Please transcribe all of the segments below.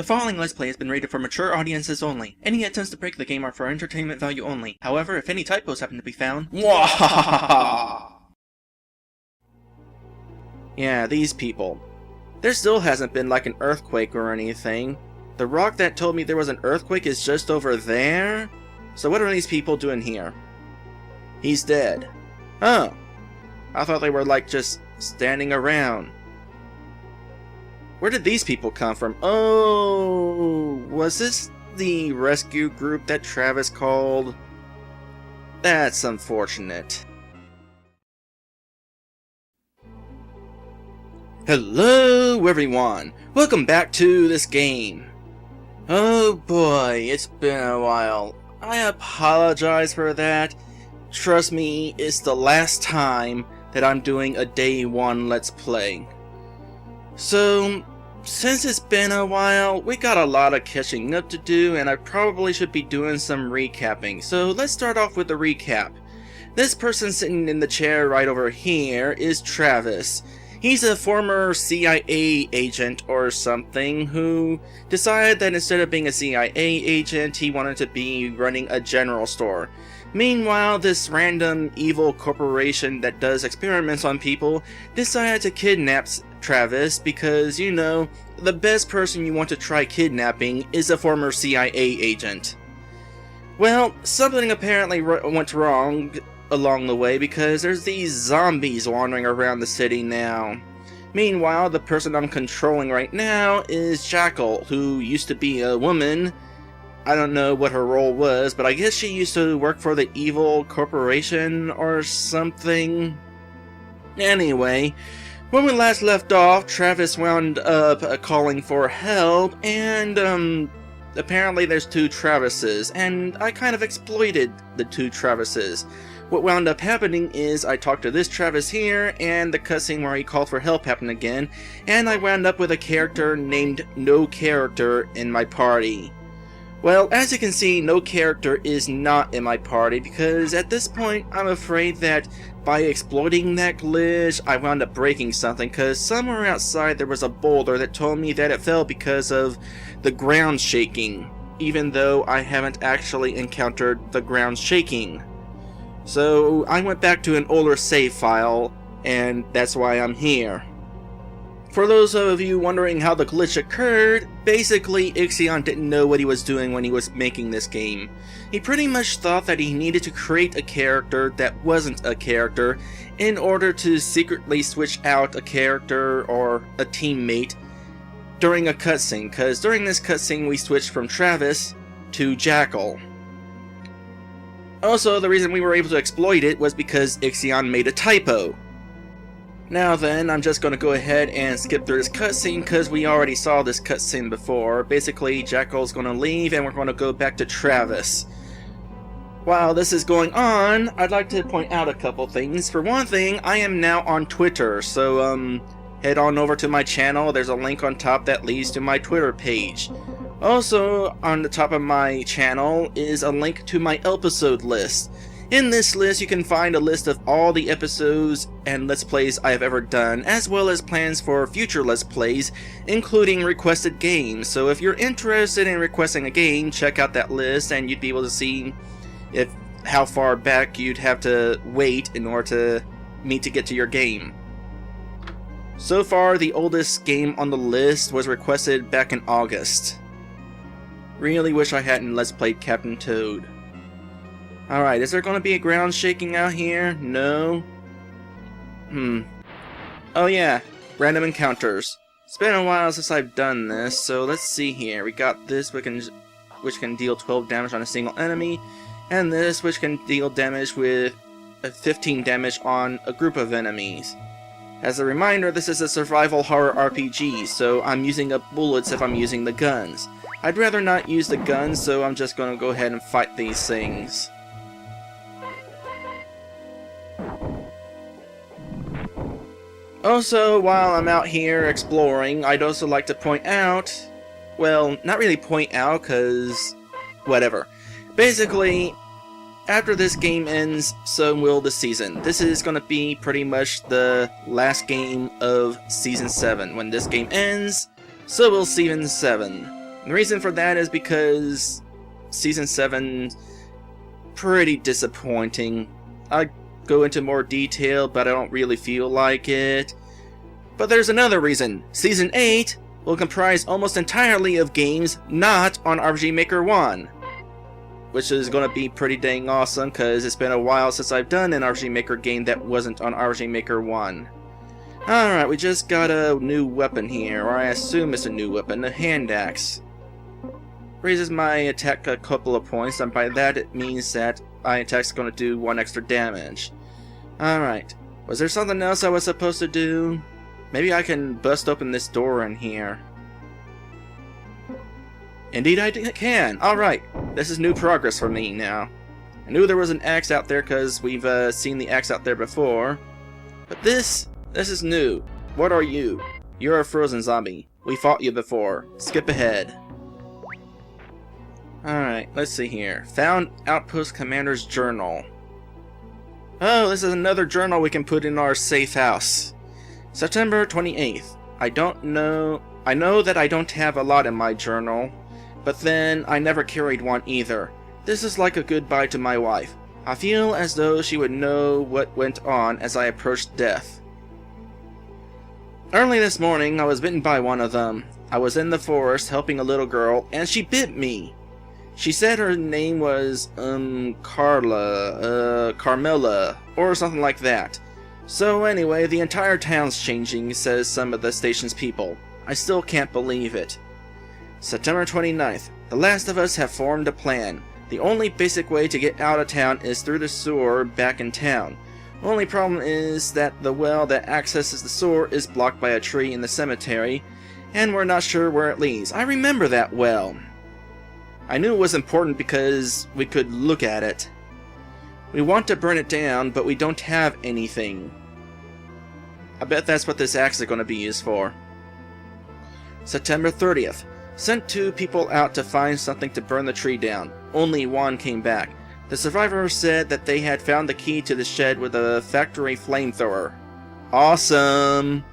The following Let's Play has been rated for mature audiences only. Any attempts to break the game are for entertainment value only. However, if any typos happen to be found... Yeah, these people. There still hasn't been like an earthquake or anything. The rock that told me there was an earthquake is just over there? So what are these people doing here? He's dead. Oh. I thought they were like just standing around. Where did these people come from? Oh, was this the rescue group that Travis called? That's unfortunate. Hello everyone, welcome back to this game. Oh boy, it's been a while. I apologize for that. Trust me, it's the last time that I'm doing a day one Let's Play. So, since it's been a while, we got a lot of catching up to do, and I probably should be doing some recapping. So let's start off with the recap. This person sitting in the chair right over here is Travis. He's a former CIA agent or something who decided that instead of being a CIA agent, he wanted to be running a general store. Meanwhile, this random evil corporation that does experiments on people decided to kidnap Travis because, you know, the best person you want to try kidnapping is a former CIA agent. Well, something apparently went wrong along the way because there's these zombies wandering around the city now. Meanwhile, the person I'm controlling right now is Jackal, who used to be a woman. I don't know what her role was, but I guess she used to work for the evil corporation or something. Anyway, when we last left off, Travis wound up calling for help, and apparently there's two Travises, and I kind of exploited the two Travises. What wound up happening is I talked to this Travis here, and the cutscene where he called for help happened again, and I wound up with a character named No Character in my party. Well, as you can see, No Character is not in my party because at this point I'm afraid that by exploiting that glitch I wound up breaking something, because somewhere outside there was a boulder that told me that it fell because of the ground shaking, even though I haven't actually encountered the ground shaking. So I went back to an older save file, and that's why I'm here. For those of you wondering how the glitch occurred, basically Ixzion didn't know what he was doing when he was making this game. He pretty much thought that he needed to create a character that wasn't a character in order to secretly switch out a character or a teammate during a cutscene, because during this cutscene we switched from Travis to Jackal. Also, the reason we were able to exploit it was because Ixzion made a typo. Now then, I'm just going to go ahead and skip through this cutscene because we already saw this cutscene before. Basically, Jackal's going to leave and we're going to go back to Travis. While this is going on, I'd like to point out a couple things. For one thing, I am now on Twitter, so head on over to my channel. There's a link on top that leads to my Twitter page. Also, on the top of my channel is a link to my LPisode list. In this list, you can find a list of all the episodes and Let's Plays I have ever done, as well as plans for future Let's Plays, including requested games. So if you're interested in requesting a game, check out that list and you'd be able to see how far back you'd have to wait in order for me to get to your game. So far, the oldest game on the list was requested back in August. Really wish I hadn't Let's Played Captain Toad. Alright, is there going to be a ground shaking out here? No? Oh yeah, random encounters. It's been a while since I've done this, so let's see here. We got this which can deal 12 damage on a single enemy, and this which can deal damage with 15 damage on a group of enemies. As a reminder, this is a survival horror RPG, so I'm using up bullets if I'm using the guns. I'd rather not use the guns, so I'm just going to go ahead and fight these things. Also, while I'm out here exploring, I'd also like to point out, well, not really point out, cause whatever. Basically, after this game ends, so will the season. This is going to be pretty much the last game of Season 7. When this game ends, so will Season 7. The reason for that is because Season 7 pretty disappointing. I go into more detail, but I don't really feel like it. But there's another reason. Season 8 will comprise almost entirely of games not on RPG Maker 1. Which is going to be pretty dang awesome, because it's been a while since I've done an RPG Maker game that wasn't on RPG Maker 1. Alright, we just got a new weapon here, or I assume it's a new weapon, a hand axe. Raises my attack a couple of points, and by that it means that my attack's going to do 1 extra damage. Alright, was there something else I was supposed to do? Maybe I can bust open this door in here. Indeed I can! Alright, this is new progress for me now. I knew there was an axe out there because we've seen the axe out there before. But this is new. What are you? You're a frozen zombie. We fought you before. Skip ahead. Alright, let's see here. Found Outpost Commander's Journal. Oh, this is another journal we can put in our safe house. September 28th. I know that I don't have a lot in my journal, but then I never carried one either. This is like a goodbye to my wife. I feel as though she would know what went on as I approached death. Early this morning, I was bitten by one of them. I was in the forest helping a little girl, and she bit me. She said her name was, Carmela, or something like that. So anyway, the entire town's changing, says some of the station's people. I still can't believe it. September 29th. The last of us have formed a plan. The only basic way to get out of town is through the sewer back in town. Only problem is that the well that accesses the sewer is blocked by a tree in the cemetery, and we're not sure where it leads. I remember that well. I knew it was important because we could look at it. We want to burn it down, but we don't have anything. I bet that's what this axe is going to be used for. September 30th. Sent 2 people out to find something to burn the tree down. Only 1 came back. The survivor said that they had found the key to the shed with a factory flamethrower. Awesome!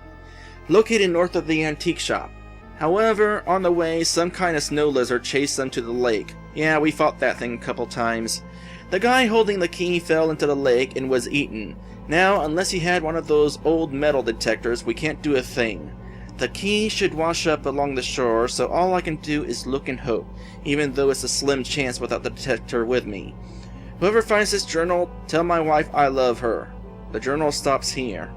Located north of the antique shop. However, on the way, some kind of snow lizard chased them to the lake. Yeah, we fought that thing a couple times. The guy holding the key fell into the lake and was eaten. Now, unless he had one of those old metal detectors, we can't do a thing. The key should wash up along the shore, so all I can do is look and hope, even though it's a slim chance without the detector with me. Whoever finds this journal, tell my wife I love her. The journal stops here.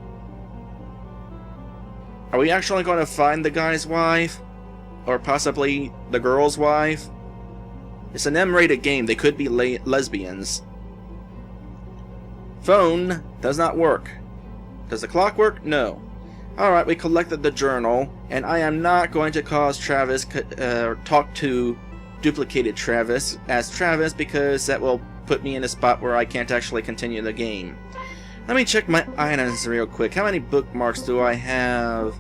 Are we actually going to find the guy's wife? Or possibly the girl's wife? It's an M-rated game, they could be lesbians. Phone does not work. Does the clock work? No. Alright, we collected the journal, and I am not going to cause Travis talk to duplicated Travis as Travis because that will put me in a spot where I can't actually continue the game. Let me check my items real quick. How many bookmarks do I have?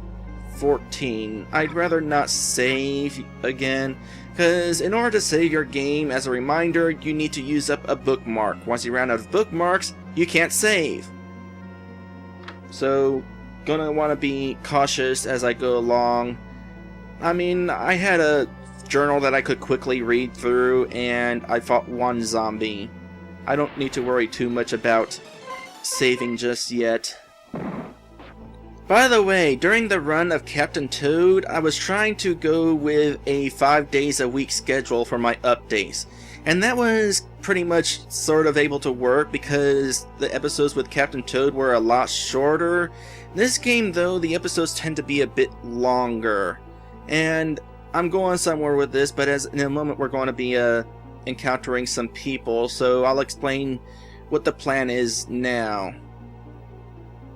14. I'd rather not save again, because in order to save your game as a reminder, you need to use up a bookmark. Once you run out of bookmarks, you can't save. So, gonna want to be cautious as I go along. I mean, I had a journal that I could quickly read through, and I fought 1 zombie. I don't need to worry too much about saving just yet. By the way, during the run of Captain Toad, I was trying to go with a 5 days a week schedule for my updates. And that was pretty much sort of able to work because the episodes with Captain Toad were a lot shorter. This game, though, the episodes tend to be a bit longer. And I'm going somewhere with this, but in a moment we're going to be encountering some people, so I'll explain what the plan is now.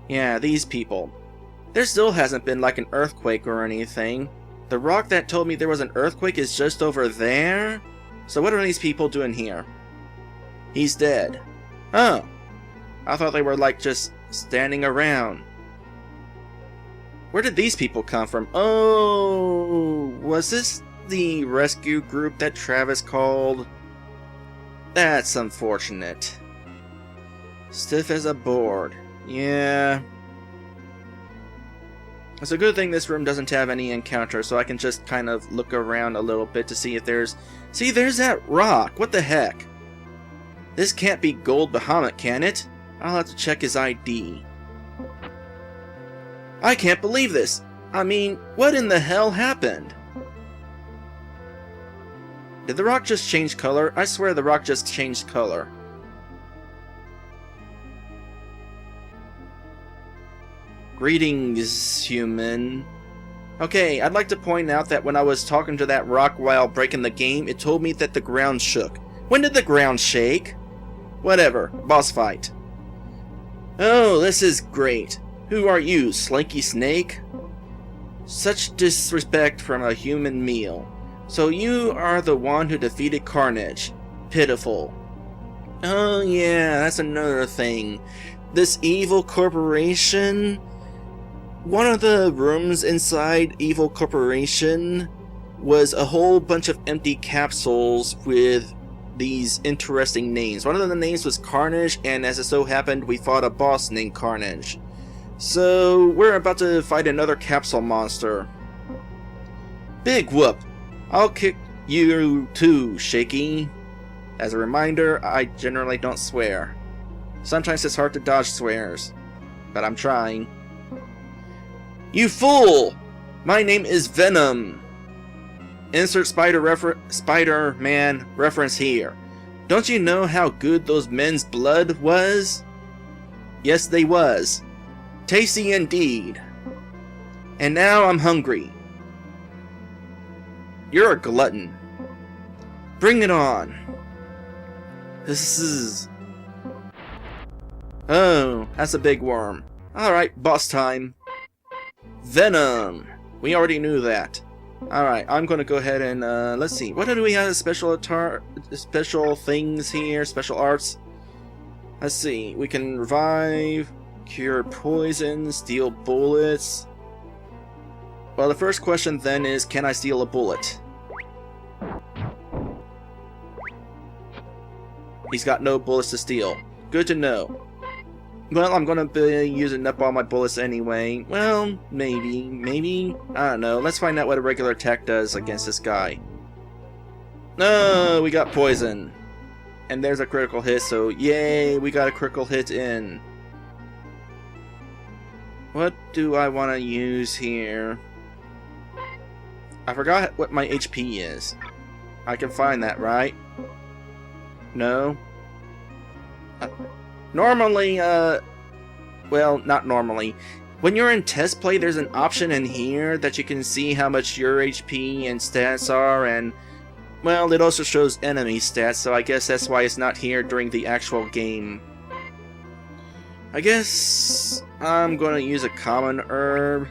Yeah, these people. There still hasn't been like an earthquake or anything. The rock that told me there was an earthquake is just over there? So what are these people doing here? He's dead. Oh. I thought they were like just standing around. Where did these people come from? Oh, was this the rescue group that Travis called? That's unfortunate. Stiff as a board. Yeah. It's a good thing this room doesn't have any encounters, so I can just kind of look around a little bit to see if there's... See, there's that rock! What the heck? This can't be Gold Bahamut, can it? I'll have to check his ID. I can't believe this! I mean, what in the hell happened? Did the rock just change color? I swear the rock just changed color. Greetings, human. Okay, I'd like to point out that when I was talking to that rock while breaking the game, it told me that the ground shook. When did the ground shake? Whatever, boss fight. Oh, this is great. Who are you, Slinky Snake? Such disrespect from a human meal. So you are the one who defeated Carnage. Pitiful. Oh yeah, that's another thing. This evil corporation... One of the rooms inside Evil Corporation was a whole bunch of empty capsules with these interesting names. One of the names was Carnage, and as it so happened, we fought a boss named Carnage. So, we're about to fight another capsule monster. Big whoop! I'll kick you too, Shaky. As a reminder, I generally don't swear. Sometimes it's hard to dodge swears, but I'm trying. You fool! My name is Venom. Insert Spider-Man reference here. Don't you know how good those men's blood was? Yes, they was. Tasty indeed. And now I'm hungry. You're a glutton. Bring it on. This is... Oh, that's a big worm. Alright, boss time. Venom! We already knew that. Alright, I'm gonna go ahead and, let's see. What do we have? Special things here? Special arts? Let's see. We can revive, cure poison, steal bullets. Well, the first question then is, can I steal a bullet? He's got no bullets to steal. Good to know. Well, I'm gonna be using up all my bullets anyway. Well, maybe. I don't know. Let's find out what a regular attack does against this guy. No, we got poison. And there's a critical hit, so yay, we got a critical hit in. What do I want to use here? I forgot what my HP is. I can find that, right? No? Normally, well, not normally. When you're in test play, there's an option in here that you can see how much your HP and stats are, and, well, it also shows enemy stats, so I guess that's why it's not here during the actual game. I guess I'm gonna use a common herb.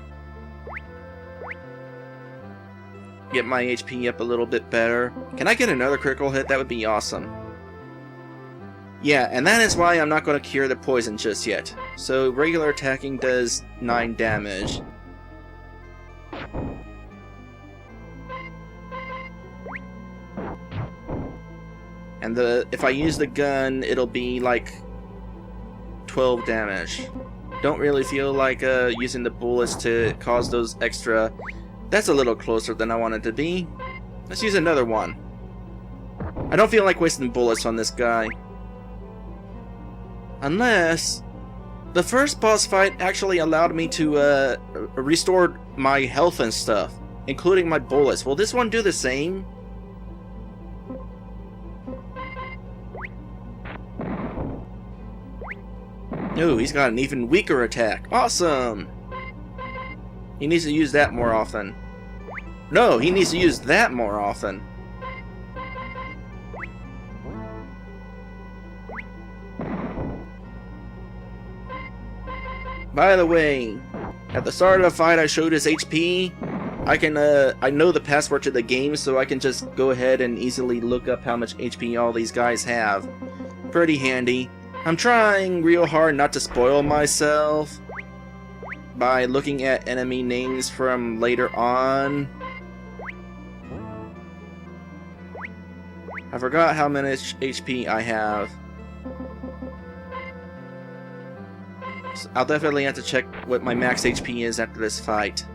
Get my HP up a little bit better. Can I get another critical hit? That would be awesome. Yeah, and that is why I'm not going to cure the poison just yet. So regular attacking does 9 damage. And if I use the gun, it'll be like 12 damage. Don't really feel like using the bullets to cause those extra. That's a little closer than I wanted to be. Let's use another one. I don't feel like wasting bullets on this guy. Unless the first boss fight actually allowed me to restore my health and stuff, including my bullets. Will this one do the same? No, he's got an even weaker attack. Awesome! He needs to use that more often. No, he needs to use that more often. By the way, at the start of the fight I showed his HP. I know the password to the game, so I can just go ahead and easily look up how much HP all these guys have. Pretty handy. I'm trying real hard not to spoil myself by looking at enemy names from later on. I forgot how much HP I have. So I'll definitely have to check what my max HP is after this fight.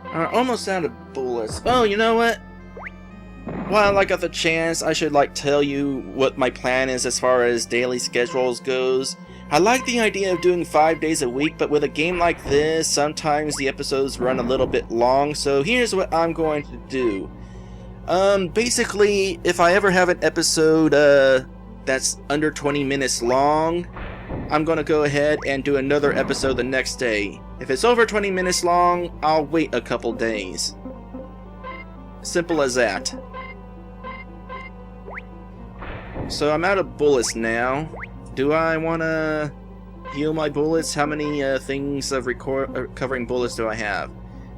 Alright, almost out of bullets. Oh, you know what? While I got the chance, I should tell you what my plan is as far as daily schedules goes. I like the idea of doing 5 days a week, but with a game like this, sometimes the episodes run a little bit long, so here's what I'm going to do. Basically, if I ever have an episode that's under 20 minutes long, I'm going to go ahead and do another episode the next day. If it's over 20 minutes long, I'll wait a couple days. Simple as that. So I'm out of bullets now. Do I want to heal my bullets? How many things of covering bullets do I have?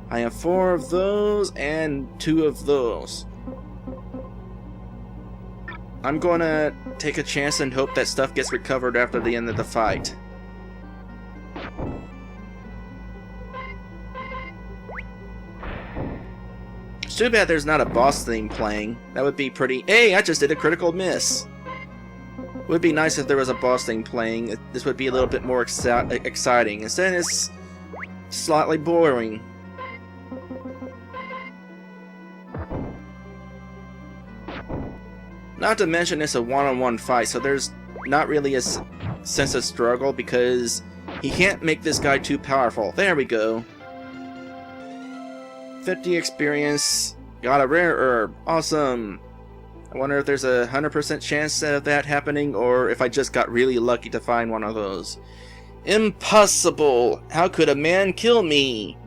I have 4 of those and 2 of those. I'm going to take a chance and hope that stuff gets recovered after the end of the fight. It's too bad there's not a boss theme playing. That would be pretty... Hey, I just did a critical miss! It would be nice if there was a boss theme playing. This would be a little bit more exciting. Instead, it's slightly boring. Not to mention it's a one-on-one fight, so there's not really a sense of struggle because he can't make this guy too powerful. There we go. 50 experience. Got a rare herb. Awesome. I wonder if there's a 100% chance of that happening, or if I just got really lucky to find one of those. Impossible! How could a man kill me?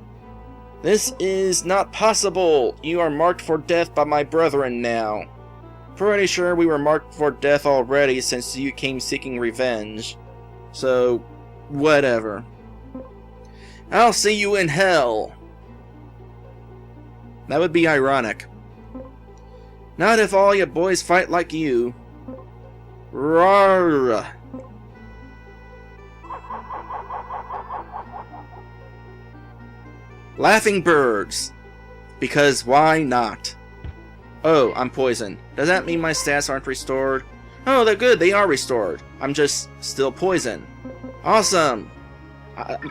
This is not possible! You are marked for death by my brethren now. Pretty sure we were marked for death already since you came seeking revenge. So, whatever. I'll see you in hell! That would be ironic. Not if all you boys fight like you. Roar! Laughing birds. Because why not? Oh, I'm poisoned. Does that mean my stats aren't restored? Oh, they're good. They are restored. I'm just still poisoned. Awesome.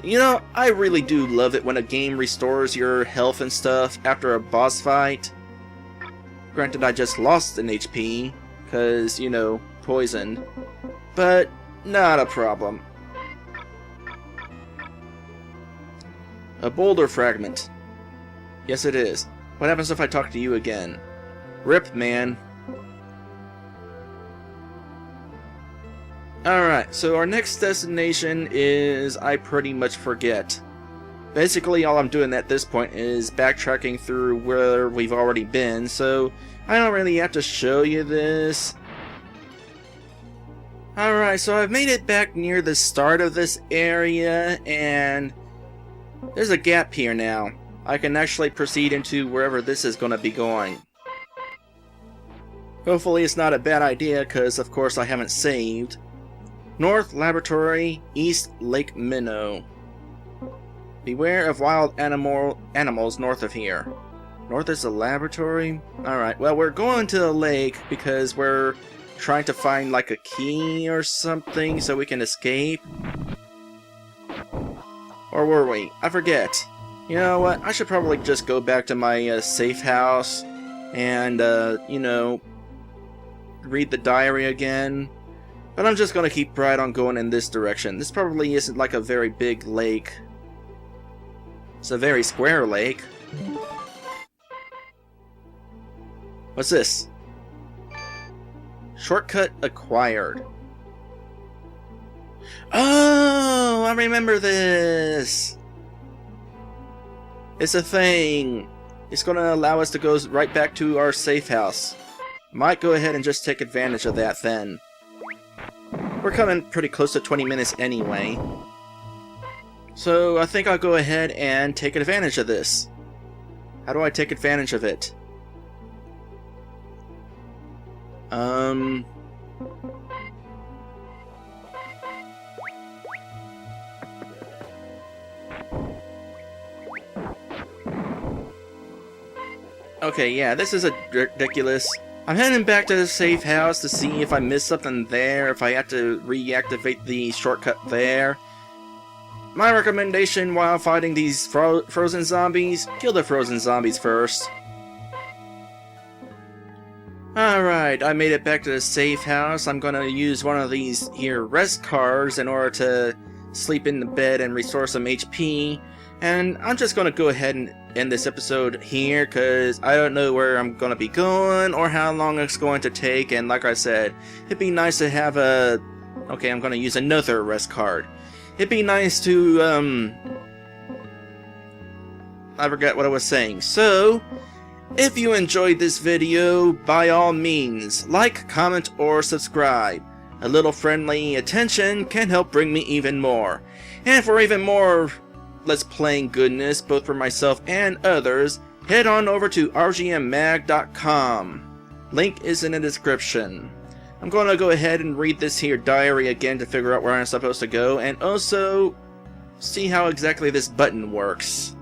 You know, I really do love it when a game restores your health and stuff after a boss fight. Granted, I just lost an HP, because, you know, poisoned. But, not a problem. A boulder fragment. Yes, it is. What happens if I talk to you again? Rip, man. Alright, so our next destination is... I pretty much forget. Basically, all I'm doing at this point is backtracking through where we've already been, so I don't really have to show you this. Alright, so I've made it back near the start of this area, and there's a gap here now. I can actually proceed into wherever this is going to be going. Hopefully it's not a bad idea, because of course I haven't saved. North Laboratory, East Lake Minnow. Beware of wild animals north of here. North is the laboratory? Alright, well we're going to the lake because we're trying to find like a key or something so we can escape. Or were we? I forget. You know what? I should probably just go back to my safe house and, you know, read the diary again. But I'm just gonna keep right on going in this direction. This probably isn't like a very big lake. It's a very square lake. What's this? Shortcut acquired. Oh, I remember this! It's a thing. It's gonna allow us to go right back to our safe house. Might go ahead and just take advantage of that then. We're coming pretty close to 20 minutes anyway. So I think I'll go ahead and take advantage of this. How do I take advantage of it? Okay, yeah, this is ridiculous. I'm heading back to the safe house to see if I missed something there, if I have to reactivate the shortcut there. My recommendation while fighting these frozen zombies, kill the frozen zombies first. Alright, I made it back to the safe house. I'm gonna use one of these here rest cards in order to sleep in the bed and restore some HP. And I'm just gonna go ahead and end this episode here, because I don't know where I'm gonna be going or how long it's going to take. And like I said, it'd be nice to have a... Okay, I'm gonna use another rest card. It'd be nice to, I forgot what I was saying. So, if you enjoyed this video, by all means, like, comment, or subscribe. A little friendly attention can help bring me even more. And for even more Let's Playing goodness, both for myself and others, head on over to rgmmag.com. Link is in the description. I'm going to go ahead and read this here diary again to figure out where I'm supposed to go, and also see how exactly this button works.